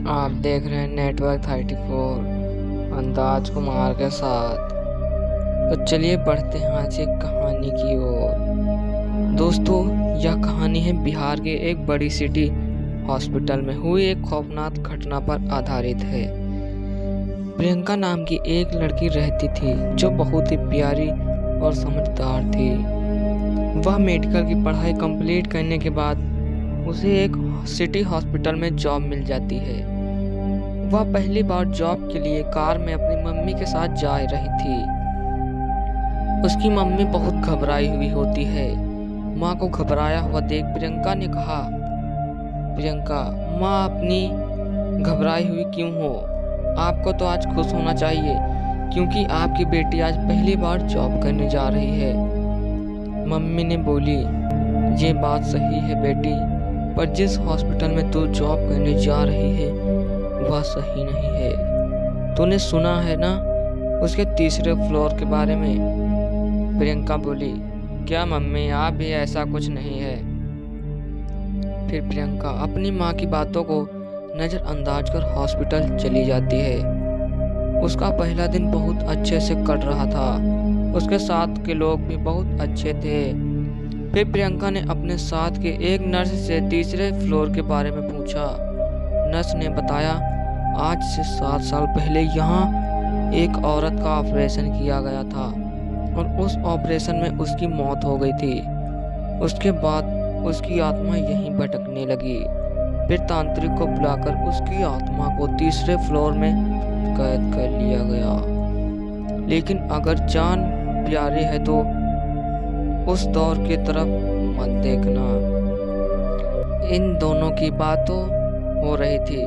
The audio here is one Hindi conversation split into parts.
आप देख रहे हैं नेटवर्क 34 अंदाज कुमार के साथ। तो चलिए बढ़ते हैं आज एक कहानी की ओर। दोस्तों, यह कहानी है बिहार के एक बड़ी सिटी हॉस्पिटल में हुई एक खौफनाक घटना पर आधारित है। प्रियंका नाम की एक लड़की रहती थी जो बहुत ही प्यारी और समझदार थी। वह मेडिकल की पढ़ाई कंप्लीट करने के बाद उसे एक सिटी हॉस्पिटल में जॉब मिल जाती है। वह पहली बार जॉब के लिए कार में अपनी मम्मी के साथ जा रही थी। उसकी मम्मी बहुत घबराई हुई होती है। माँ को घबराया हुआ देख प्रियंका ने कहा, प्रियंका, माँ अपनी घबराई हुई क्यों हो? आपको तो आज खुश होना चाहिए क्योंकि आपकी बेटी आज पहली बार जॉब करने जा रही है। मम्मी ने बोली, ये बात सही है बेटी, पर जिस हॉस्पिटल में तू जॉब करने जा रही है वह सही नहीं है। तूने सुना है ना उसके तीसरे फ्लोर के बारे में? प्रियंका बोली, क्या मम्मी, आप भी ऐसा कुछ नहीं है। फिर प्रियंका अपनी माँ की बातों को नज़रअंदाज कर हॉस्पिटल चली जाती है। उसका पहला दिन बहुत अच्छे से कट रहा था। उसके साथ के लोग भी बहुत अच्छे थे। फिर प्रियंका ने अपने साथ के एक नर्स से तीसरे फ्लोर के बारे में पूछा। नर्स ने बताया, आज से 7 साल पहले यहाँ एक औरत का ऑपरेशन किया गया था और उस ऑपरेशन में उसकी मौत हो गई थी। उसके बाद उसकी आत्मा यहीं भटकने लगी। फिर तांत्रिक को बुलाकर उसकी आत्मा को तीसरे फ्लोर में कैद कर लिया गया। लेकिन अगर जान प्यारी है तो उस दौर की तरफ मत देखना। इन दोनों की बातों हो रही थी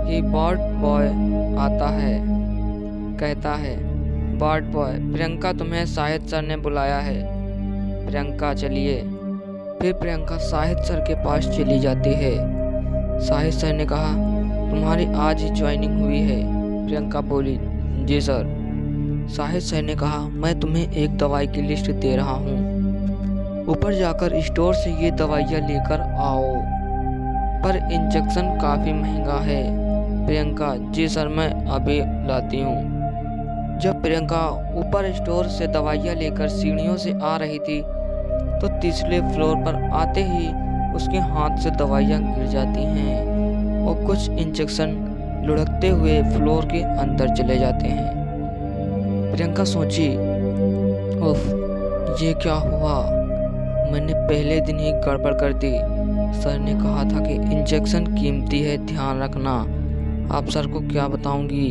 कि वार्ड बॉय आता है। कहता है, वार्ड बॉय, प्रियंका, तुम्हें शाहिद सर ने बुलाया है। प्रियंका, चलिए। फिर प्रियंका शाहिद सर के पास चली जाती है। शाहिद सर ने कहा, तुम्हारी आज ही ज्वाइनिंग हुई है। प्रियंका बोली, जी सर। शाहिद सर ने कहा, मैं तुम्हें एक दवाई की लिस्ट दे रहा हूँ, ऊपर जाकर स्टोर से ये दवाइयाँ लेकर आओ, पर इंजेक्शन काफ़ी महंगा है। प्रियंका, जी सर, मैं अभी लाती हूँ। जब प्रियंका ऊपर स्टोर से दवाइयाँ लेकर सीढ़ियों से आ रही थी तो तीसरे फ्लोर पर आते ही उसके हाथ से दवाइयाँ गिर जाती हैं और कुछ इंजेक्शन लुढ़कते हुए फ्लोर के अंदर चले जाते हैं। प्रियंका सोची, उफ, ये क्या हुआ? मैंने पहले दिन ही गड़बड़ कर दी। सर ने कहा था कि इंजेक्शन कीमती है, ध्यान रखना। आप सर को क्या बताऊंगी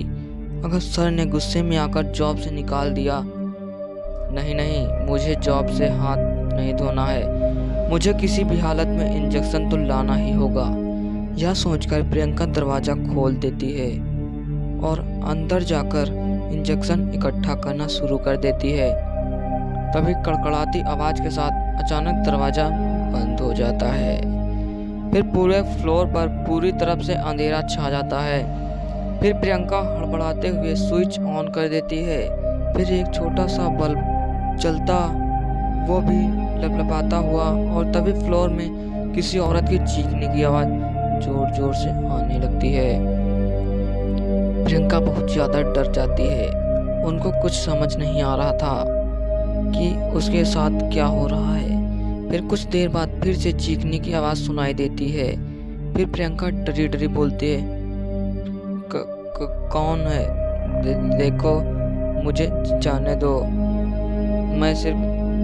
अगर सर ने गुस्से में आकर जॉब से निकाल दिया? नहीं नहीं, मुझे जॉब से हाथ नहीं धोना है। मुझे किसी भी हालत में इंजेक्शन तो लाना ही होगा। यह सोचकर प्रियंका दरवाज़ा खोल देती है और अंदर जाकर इंजेक्शन इकट्ठा करना शुरू कर देती है। तभी कड़कड़ाती आवाज़ के साथ अचानक दरवाज़ा बंद हो जाता है। फिर पूरे फ्लोर पर पूरी तरफ से अंधेरा छा जाता है। फिर प्रियंका हड़बड़ाते हुए स्विच ऑन कर देती है। फिर एक छोटा सा बल्ब जलता, वो भी लपलपाता हुआ, और तभी फ्लोर में किसी औरत की चीखने की आवाज़ जोर जोर से आने लगती है। प्रियंका बहुत ज़्यादा डर जाती है। उनको कुछ समझ नहीं आ रहा था कि उसके साथ क्या हो रहा है। फिर कुछ देर बाद फिर से चीखने की आवाज़ सुनाई देती है। फिर प्रियंका डरी डरी बोलती है, कौन है? देखो, मुझे जाने दो। मैं सिर्फ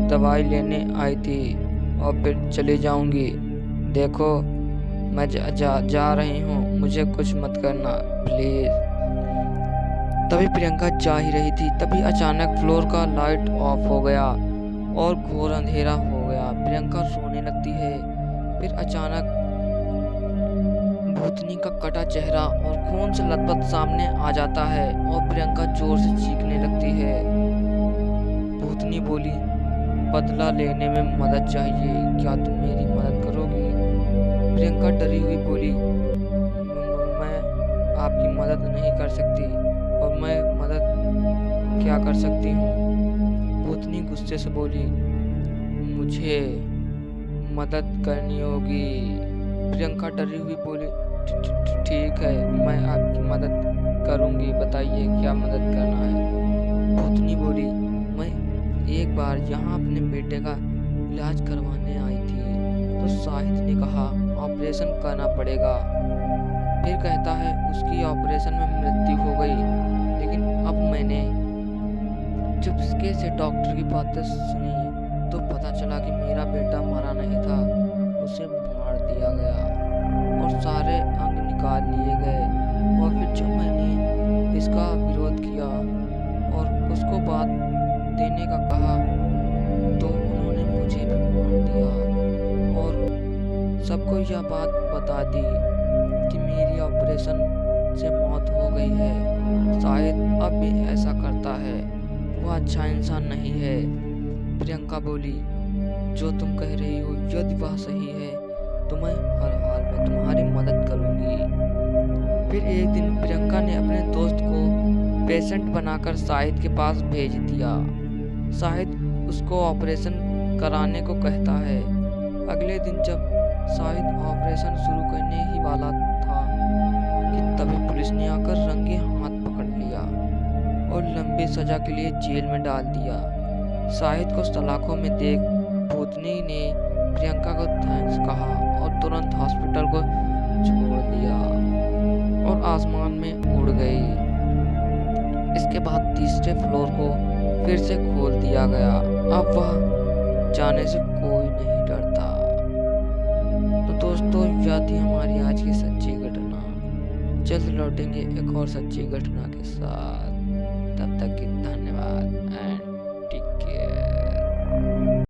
दवाई लेने आई थी और फिर चली जाऊंगी। देखो, मैं जा रही हूँ, मुझे कुछ मत करना प्लीज़। तभी प्रियंका जा ही रही थी, तभी अचानक फ्लोर का लाइट ऑफ हो गया और घोर अंधेरा हो गया। प्रियंका रोने लगती है। फिर अचानक भूतनी का कटा चेहरा और खून से लथपथ सामने आ जाता है और प्रियंका जोर से चीखने लगती है। भूतनी बोली, बदला लेने में मदद चाहिए, क्या तुम मेरी मदद करोगी? प्रियंका डरी हुई बोली, मैं आपकी मदद नहीं कर सकती, और मैं मदद क्या कर सकती हूँ? भूतनी गुस्से से बोली, मुझे मदद करनी होगी। प्रियंका डरी हुई बोली, ठीक है, मैं आपकी मदद करूंगी, बताइए क्या मदद करना है। भूतनी बोली, मैं एक बार यहाँ अपने बेटे का इलाज करवाने आई थी, तो शाहिद ने कहा ऑपरेशन करना पड़ेगा। फिर कहता है उसकी ऑपरेशन में मृत्यु हो गई, लेकिन अब मैंने चुपके से डॉक्टर की बातें सुनी तो पता चला कि मेरा बेटा मरा नहीं था, उसे मार दिया गया और सारे अंग निकाल लिए गए। और फिर जब मैंने इसका विरोध किया और उसको बात देने का कहा तो उन्होंने मुझे भी मार दिया और सबको यह बात बता दी कि मेरी ऑपरेशन से मौत हो गई है। शायद अब भी ऐसा करता है, वो अच्छा इंसान नहीं है। प्रियंका बोली, जो तुम कह रही हो यदि वह सही है तो मैं हर हाल में तुम्हारी मदद करूंगी। फिर एक दिन प्रियंका ने अपने दोस्त को पेशेंट बनाकर शाहिद के पास भेज दिया। शाहिद उसको ऑपरेशन कराने को कहता है। अगले दिन जब शाहिद ऑपरेशन शुरू करने ही वाला था कि तभी पुलिस ने आकर रंगे हाथ पकड़ लिया और लंबी सजा के लिए जेल में डाल दिया। शाहिद को सलाखों में देख भूतनी ने प्रियंका को थैंक्स कहा और तुरंत हॉस्पिटल को छोड़ दिया और आसमान में उड़ गई। इसके बाद तीसरे फ्लोर को फिर से खोल दिया गया। अब वह जाने से कोई नहीं डरता। तो दोस्तों, यह थी हमारी आज की सच्ची घटना। जल्द लौटेंगे एक और सच्ची घटना के साथ। तब तक के